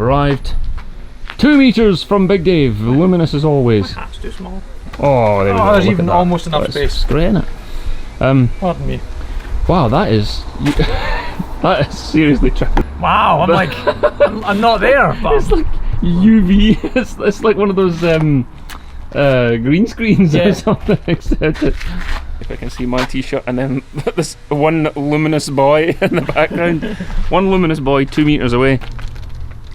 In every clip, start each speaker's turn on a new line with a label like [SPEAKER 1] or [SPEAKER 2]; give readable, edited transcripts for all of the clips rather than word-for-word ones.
[SPEAKER 1] arrived. 2 meters from Big Dave, luminous as always.
[SPEAKER 2] That's too small.
[SPEAKER 1] Oh, there we go.
[SPEAKER 2] There's even almost enough space.
[SPEAKER 1] It's great, isn't it?
[SPEAKER 2] Pardon me.
[SPEAKER 1] Wow, that is that is seriously tricky.
[SPEAKER 2] Wow, I'm like, I'm not there. But
[SPEAKER 1] It's like UV. It's like one of those green screens or something. Except if I can see my t-shirt and then this one luminous boy in the background. One luminous boy 2 meters away.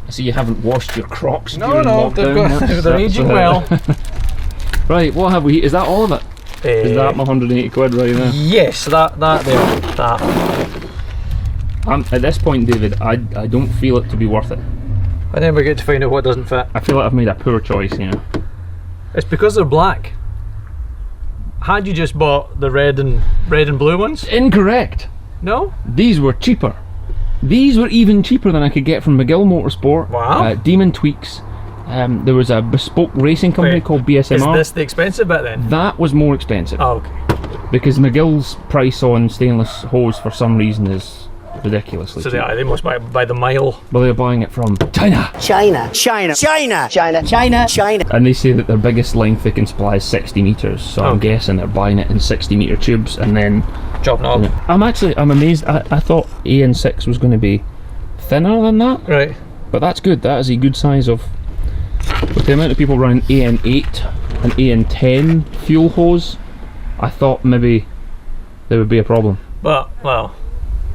[SPEAKER 1] I see you haven't washed your Crocs.
[SPEAKER 2] No,
[SPEAKER 1] lockdown.
[SPEAKER 2] they're aging well.
[SPEAKER 1] Right, what have we? Is that all of it? Is that my 180 quid right there?
[SPEAKER 2] Yes, that there, that.
[SPEAKER 1] At this point, David, I don't feel it to be worth it.
[SPEAKER 2] I never get to find out what doesn't fit.
[SPEAKER 1] I feel like I've made a poor choice, you know.
[SPEAKER 2] It's because they're black. Had you just bought the red and blue ones?
[SPEAKER 1] Incorrect.
[SPEAKER 2] No?
[SPEAKER 1] These were cheaper. These were even cheaper than I could get from McGill Motorsport.
[SPEAKER 2] Wow.
[SPEAKER 1] Demon Tweaks. There was a bespoke racing company called BSMR.
[SPEAKER 2] Is this the expensive bit then?
[SPEAKER 1] That was more expensive.
[SPEAKER 2] Oh, okay.
[SPEAKER 1] Because McGill's price on stainless hose for some reason is ridiculously
[SPEAKER 2] So
[SPEAKER 1] cheap.
[SPEAKER 2] they must buy by the mile.
[SPEAKER 1] Well, they're buying it from China.
[SPEAKER 3] China.
[SPEAKER 1] And they say that their biggest length they can supply is 60 metres. So I'm guessing they're buying it in 60-metre tubes and then
[SPEAKER 2] Chopping up.
[SPEAKER 1] I'm amazed. I thought AN6 was going to be thinner than that.
[SPEAKER 2] Right.
[SPEAKER 1] But that's good. That is a good size of. With the amount of people running AN8 and AN10 fuel hose, I thought maybe there would be a problem.
[SPEAKER 2] But, well,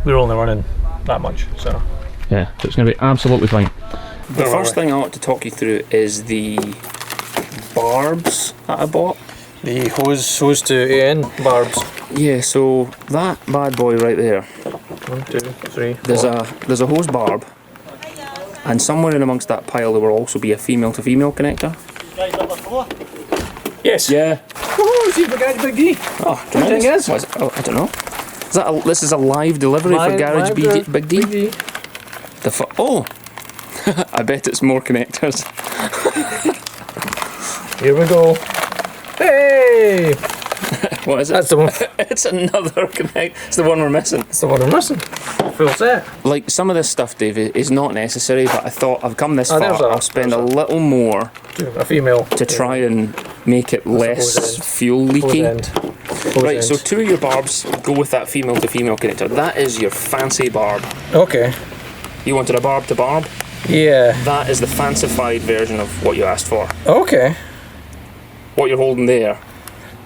[SPEAKER 2] we're only running that much, so.
[SPEAKER 1] Yeah, so it's going to be absolutely fine. The first thing I want to talk you through is the barbs that I bought.
[SPEAKER 2] The hose to AN barbs.
[SPEAKER 1] Yeah, so that bad boy right there.
[SPEAKER 2] 1, 2, 3.
[SPEAKER 1] There's a hose barb, and somewhere in amongst that pile there will also be a female to female connector.
[SPEAKER 2] Yes.
[SPEAKER 1] Yeah.
[SPEAKER 2] Woohoo! See the guy's Big D.
[SPEAKER 1] Oh, tremendous. What is it? Oh, I don't know. Is that this is a live delivery for Garage Big D? Oh! I bet it's more connectors.
[SPEAKER 2] Here we go. Hey!
[SPEAKER 1] What is it?
[SPEAKER 2] That's the one.
[SPEAKER 1] It's another connect. It's the one we're missing.
[SPEAKER 2] That's the one I'm missing. Full set.
[SPEAKER 1] Like, some of this stuff, David, is not necessary, but I thought I've come this far, I'll spend a little more
[SPEAKER 2] A female.
[SPEAKER 1] to try and make it less fuel leaky. Right, so 2 of your barbs go with that female to female connector. That is your fancy barb.
[SPEAKER 2] Okay.
[SPEAKER 1] You wanted a barb to barb?
[SPEAKER 2] Yeah.
[SPEAKER 1] That is the fancified version of what you asked for.
[SPEAKER 2] Okay.
[SPEAKER 1] What you're holding there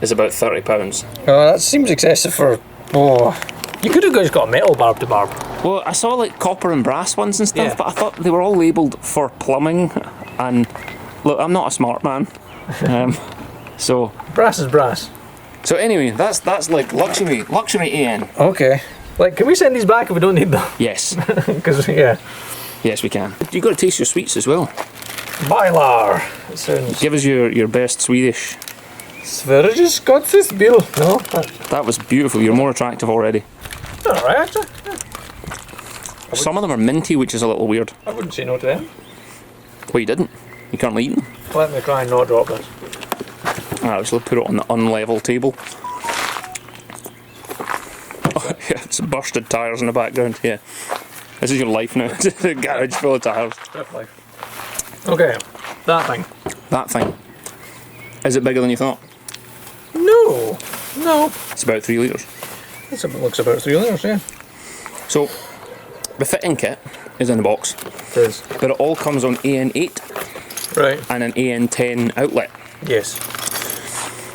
[SPEAKER 1] is about £30.
[SPEAKER 2] That seems excessive for. Oh. You could have just got a metal barb to barb.
[SPEAKER 1] Well, I saw like copper and brass ones and stuff,
[SPEAKER 2] Yeah.
[SPEAKER 1] but I thought they were all labelled for plumbing. And look, I'm not a smart man, so.
[SPEAKER 2] Brass is brass.
[SPEAKER 1] So anyway, that's like luxury AN.
[SPEAKER 2] Okay. Like, can we send these back if we don't need them?
[SPEAKER 1] Yes,
[SPEAKER 2] Because, yeah.
[SPEAKER 1] yes we can. You got to taste your sweets as well.
[SPEAKER 2] Bylar. It sounds.
[SPEAKER 1] Give us your best Swedish.
[SPEAKER 2] Sveriges Godsis Bill. No?
[SPEAKER 1] That was beautiful. You're more attractive already.
[SPEAKER 2] Alright, actually. Yeah.
[SPEAKER 1] Some of them are minty, which is a little weird.
[SPEAKER 2] I wouldn't say no to them.
[SPEAKER 1] Well, you didn't. You currently eat them.
[SPEAKER 2] Let me try and not drop this.
[SPEAKER 1] Alright, so put it on the unlevel table. Oh, yeah, it's bursted tyres in the background. Yeah, this is your life now. It's a garage full of tyres.
[SPEAKER 2] Okay, that thing.
[SPEAKER 1] That thing. Is it bigger than you thought?
[SPEAKER 2] No.
[SPEAKER 1] It's about 3 litres.
[SPEAKER 2] It looks about 3 litres, yeah.
[SPEAKER 1] So, the fitting kit is in the box,
[SPEAKER 2] It is.
[SPEAKER 1] but it all comes on AN8
[SPEAKER 2] Right.
[SPEAKER 1] and an AN10 outlet.
[SPEAKER 2] Yes.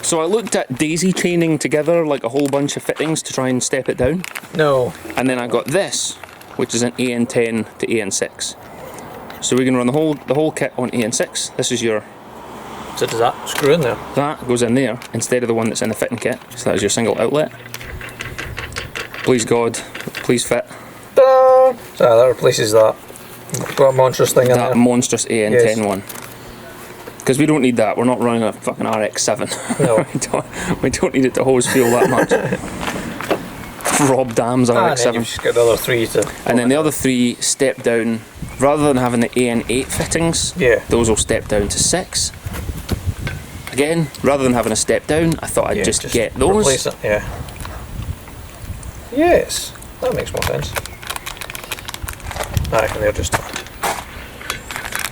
[SPEAKER 1] So I looked at daisy chaining together like a whole bunch of fittings to try and step it down,
[SPEAKER 2] No.
[SPEAKER 1] and then I got this, which is an AN10 to AN6. So we can run the whole kit on AN6. This is your.
[SPEAKER 2] So does that screw in there?
[SPEAKER 1] That goes in there instead of the one that's in the fitting kit. So that is your single outlet. Please God, please fit.
[SPEAKER 2] Ta-da! So that replaces that. Got a monstrous thing in
[SPEAKER 1] That
[SPEAKER 2] there.
[SPEAKER 1] monstrous AN10 one. Because we don't need that. We're not running a fucking RX-7.
[SPEAKER 2] No.
[SPEAKER 1] we don't need it to hose fuel that much. Rob Dam's
[SPEAKER 2] And then
[SPEAKER 1] RX-7.
[SPEAKER 2] you've just got the other 3 to.
[SPEAKER 1] And then the other 3 step down. Rather than having the AN8 fittings,
[SPEAKER 2] Yeah.
[SPEAKER 1] those will step down to 6. Again, rather than having a step down, I thought I'd just get those.
[SPEAKER 2] Replace it, yeah. Yes, that makes more sense. I reckon they're just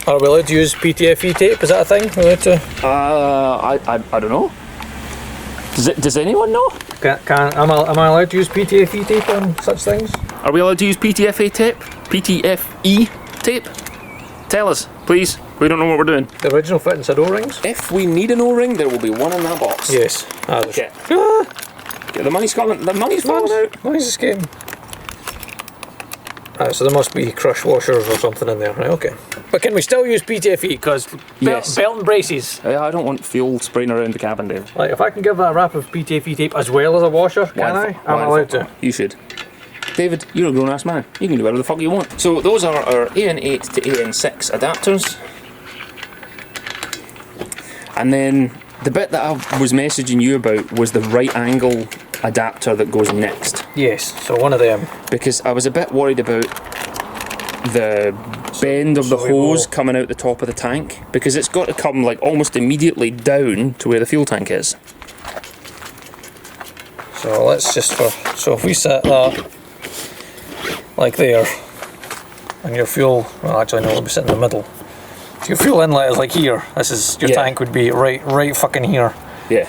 [SPEAKER 2] Are we allowed to use PTFE tape? Is that a thing? We're allowed to?
[SPEAKER 1] I don't know. Does anyone know?
[SPEAKER 2] Am I allowed to use PTFE tape on such things?
[SPEAKER 1] Are we allowed to use PTFE tape? PTFE tape? Tell us, please. We don't know what we're doing.
[SPEAKER 2] The original fittings had O-rings?
[SPEAKER 1] If we need an O-ring, there will be one in that box.
[SPEAKER 2] Yes.
[SPEAKER 1] Okay. The money's coming. The money's falling out.
[SPEAKER 2] Money's escaping. So there must be crush washers or something in there, right? Okay. But can we still use PTFE? Because
[SPEAKER 1] yes.
[SPEAKER 2] Belt and braces.
[SPEAKER 1] I don't want fuel spraying around the cabin, Dave.
[SPEAKER 2] Like, if I can give that a wrap of PTFE tape as well as a washer, can I? I'm allowed to.
[SPEAKER 1] You should. David, you're a grown-ass man. You can do whatever the fuck you want. So those are our AN8 to AN6 adapters. And then the bit that I was messaging you about was the right angle adapter that goes next.
[SPEAKER 2] Yes, so one of them.
[SPEAKER 1] Because I was a bit worried about the bend of the hose coming out the top of the tank, because it's got to come like almost immediately down to where the fuel tank is.
[SPEAKER 2] So let's just so if we set that like there, and your fuel, well actually no, it'll be sitting in the middle. If your fuel inlet is like here, this is your tank would be right fucking here.
[SPEAKER 1] Yeah.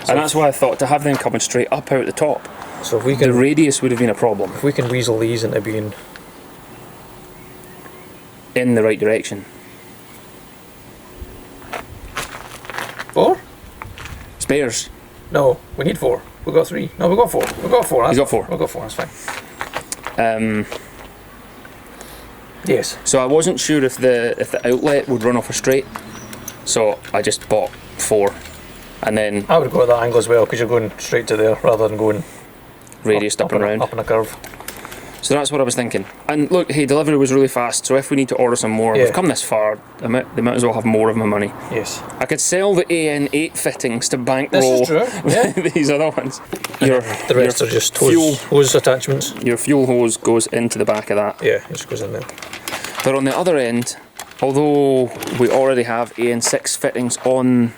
[SPEAKER 1] So and that's why I thought to have them coming straight up out the top.
[SPEAKER 2] So if we can,
[SPEAKER 1] the radius would have been a problem.
[SPEAKER 2] If we can weasel these into being
[SPEAKER 1] in the right direction.
[SPEAKER 2] 4?
[SPEAKER 1] Spares.
[SPEAKER 2] No, we need 4. We've got 3. No, we've got 4. We've got 4.
[SPEAKER 1] He's got 4.
[SPEAKER 2] We've got 4, that's fine. Yes.
[SPEAKER 1] So I wasn't sure if the outlet would run off a straight, so I just bought 4, and then
[SPEAKER 2] I would go at that angle as well, because you're going straight to there rather than going
[SPEAKER 1] radius up and around.
[SPEAKER 2] Up in a curve.
[SPEAKER 1] So that's what I was thinking. And look, hey, delivery was really fast, so if we need to order some more, we've come this far, they might as well have more of my money.
[SPEAKER 2] Yes.
[SPEAKER 1] I could sell the AN8 fittings to bankroll these other ones.
[SPEAKER 2] The rest are just hose attachments.
[SPEAKER 1] Your fuel hose goes into the back of that.
[SPEAKER 2] Yeah, it just goes in there.
[SPEAKER 1] But on the other end, although we already have AN6 fittings on,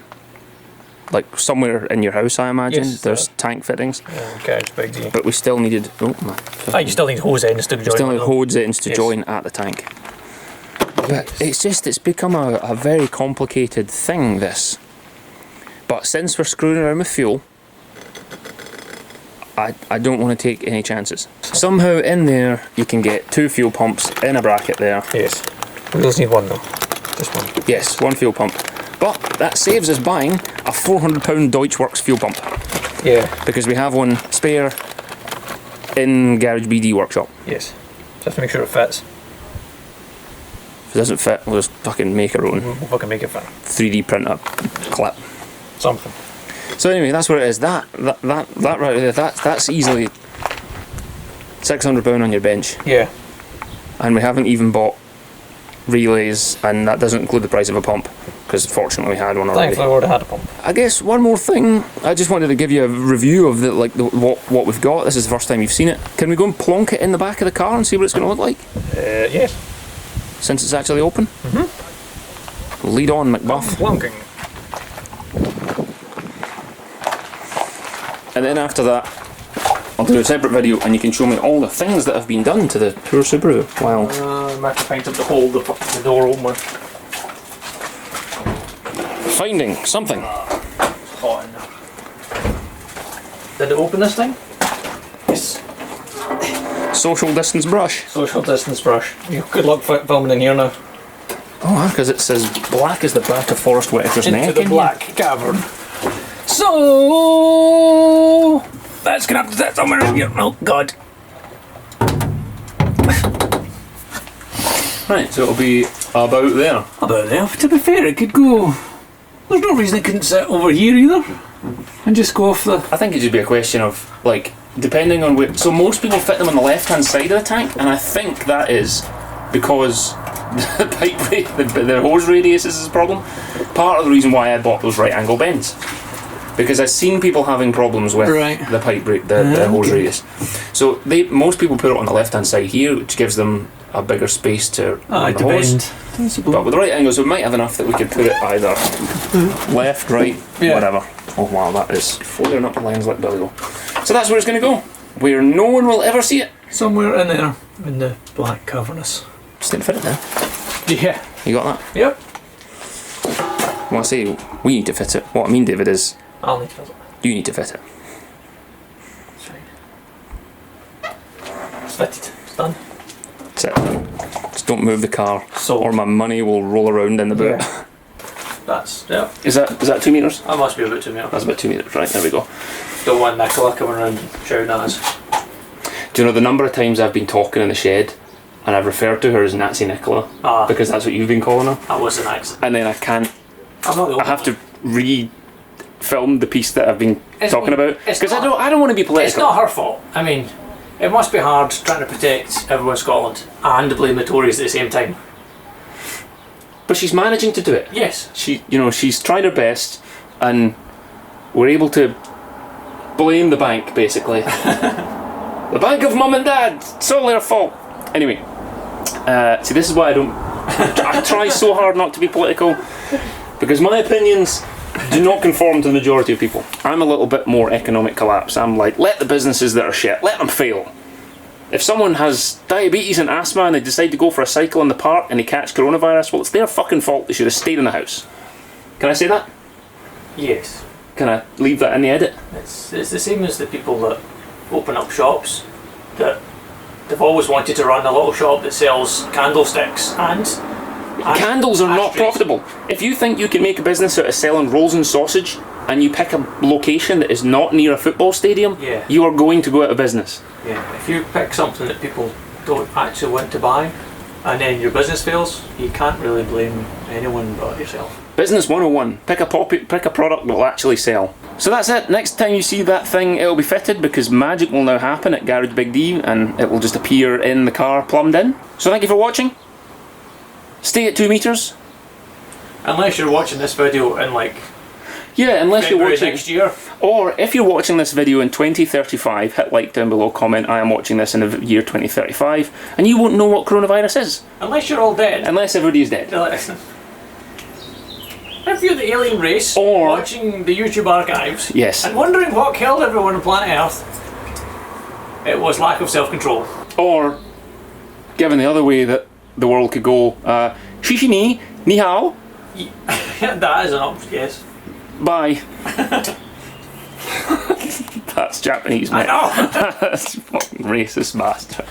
[SPEAKER 1] like somewhere in your house, I imagine, there's tank fittings.
[SPEAKER 2] Yeah, okay, it's big D.
[SPEAKER 1] But we still needed.
[SPEAKER 2] You still need hose ends to join.
[SPEAKER 1] Still need hose ends to join at the tank. But it's become a very complicated thing, this. But since we're screwing around with fuel, I don't want to take any chances. Somehow in there you can get 2 fuel pumps in a bracket there.
[SPEAKER 2] Yes. We just need 1 though. Just 1.
[SPEAKER 1] Yes, 1 fuel pump. But that saves us buying a £400 Deutschworks fuel pump.
[SPEAKER 2] Yeah.
[SPEAKER 1] Because we have one spare in Garage BD workshop.
[SPEAKER 2] Yes. Just to make sure it fits.
[SPEAKER 1] If it doesn't fit, we'll just fucking make our own.
[SPEAKER 2] We'll fucking make it fit.
[SPEAKER 1] 3D print a clip.
[SPEAKER 2] Something.
[SPEAKER 1] So anyway, that's what it is. That right there, that's easily £600 on your bench.
[SPEAKER 2] Yeah.
[SPEAKER 1] And we haven't even bought relays, and that doesn't include the price of a pump, because fortunately we had one already.
[SPEAKER 2] Thankfully we already had a pump.
[SPEAKER 1] I guess one more thing, I just wanted to give you a review of what we've got. This is the first time you've seen it. Can we go and plonk it in the back of the car and see what it's going to look like?
[SPEAKER 2] Yes.
[SPEAKER 1] Since it's actually open? Lead on, McBuff.
[SPEAKER 2] Plonking.
[SPEAKER 1] And then after that, I'll do a separate video and you can show me all the things that have been done to the poor Subaru. Wow.
[SPEAKER 2] I might have to find something to hold the door open with.
[SPEAKER 1] Finding something.
[SPEAKER 2] It's hot in there. Did it open this thing? Yes.
[SPEAKER 1] Social distance brush.
[SPEAKER 2] Social distance brush. Good luck filming in here now.
[SPEAKER 1] Oh, because it says black as the back of Forrest Whitaker's neck.
[SPEAKER 2] Into the black cavern. So that's gonna have to sit somewhere in here. Oh God.
[SPEAKER 1] Right, so it'll be about there.
[SPEAKER 2] About there. To be fair, it could go. There's no reason it couldn't sit over here either. And just go off the.
[SPEAKER 1] I think it'd just be a question of, like, depending on where. So most people fit them on the left-hand side of the tank, and I think that is because the pipe the hose radius is a problem. Part of the reason why I bought those right-angle bends. Because I've seen people having problems with the pipe the hose radius. So most people put it on the left-hand side here, which gives them a bigger space to run the hose. But with the right angle, so we might have enough that we could put it either left, right, whatever. Oh wow, that is flaring up the lines like Billy. So that's where it's going to go, where no one will ever see it.
[SPEAKER 2] Somewhere in there, in the black cavernous.
[SPEAKER 1] Just didn't fit it there.
[SPEAKER 2] Yeah.
[SPEAKER 1] You got that?
[SPEAKER 2] Yep.
[SPEAKER 1] When I say we need to fit it, what I mean, David, is
[SPEAKER 2] I'll need to fit it.
[SPEAKER 1] you need to fit it.
[SPEAKER 2] That's right. It's fitted. It's done.
[SPEAKER 1] That's it. Just don't move the car,
[SPEAKER 2] So-
[SPEAKER 1] or my money will roll around in the boot.
[SPEAKER 2] Yeah. That's, yeah.
[SPEAKER 1] Is that 2 meters?
[SPEAKER 2] That must be about 2 metres.
[SPEAKER 1] That's about 2 meters, right? There we go.
[SPEAKER 2] Don't want Nicola coming around shouting at us.
[SPEAKER 1] Do you know the number of times I've been talking in the shed, and I've referred to her as Nazi Nicola because that's what you've been calling her,
[SPEAKER 2] That was an accident.
[SPEAKER 1] and then I can't.
[SPEAKER 2] I'm not the only
[SPEAKER 1] I have
[SPEAKER 2] one.
[SPEAKER 1] to re-film the piece that I've been talking about
[SPEAKER 2] it's
[SPEAKER 1] because I
[SPEAKER 2] not-
[SPEAKER 1] don't want to be political.
[SPEAKER 2] It's not her fault. I mean, it must be hard trying to protect everyone in Scotland and blame the Tories at the same time.
[SPEAKER 1] But she's managing to do it.
[SPEAKER 2] Yes.
[SPEAKER 1] She's tried her best, and we're able to blame the bank, basically. The bank of mum and dad. It's all their fault. Anyway, see, this is why I don't. I try so hard not to be political, because my opinions do not conform to the majority of people. I'm a little bit more economic collapse. I'm like, let the businesses that are shit, let them fail. If someone has diabetes and asthma and they decide to go for a cycle in the park and they catch coronavirus, well, it's their fucking fault. They should have stayed in the house. Can I say that?
[SPEAKER 2] Yes.
[SPEAKER 1] Can I leave that in the edit?
[SPEAKER 2] It's the same as the people that open up shops that they've always wanted to run a little shop that sells candlesticks and
[SPEAKER 1] Candles are not
[SPEAKER 2] ashtrays.
[SPEAKER 1] profitable. If you think you can make a business out of selling rolls and sausage and you pick a location that is not near a football stadium,
[SPEAKER 2] Yeah.
[SPEAKER 1] you are going to go out of business.
[SPEAKER 2] Yeah, if you pick something that people don't actually want to buy and then your business fails, you can't really blame anyone but yourself.
[SPEAKER 1] Business 101. Pick a product that will actually sell. So that's it. Next time you see that thing, it'll be fitted because magic will now happen at Garage Big D and it will just appear in the car plumbed in. So thank you for watching. Stay at 2 meters.
[SPEAKER 2] Unless you're watching this video in like
[SPEAKER 1] Yeah, unless you're
[SPEAKER 2] February
[SPEAKER 1] watching.
[SPEAKER 2] next year.
[SPEAKER 1] Or if you're watching this video in 2035, hit like down below, comment, I am watching this in the year 2035, and you won't know what coronavirus is.
[SPEAKER 2] Unless you're all dead.
[SPEAKER 1] Unless everybody is dead.
[SPEAKER 2] If you're the alien race
[SPEAKER 1] Or-
[SPEAKER 2] watching the YouTube archives
[SPEAKER 1] Yes.
[SPEAKER 2] and wondering what killed everyone on planet Earth, it was lack of self-control.
[SPEAKER 1] Or, given the other way that the world could go, shishi ni hao,
[SPEAKER 2] That is an option, yes.
[SPEAKER 1] bye. That's Japanese,
[SPEAKER 2] I
[SPEAKER 1] mate.
[SPEAKER 2] know!
[SPEAKER 1] That's fucking racist bastard.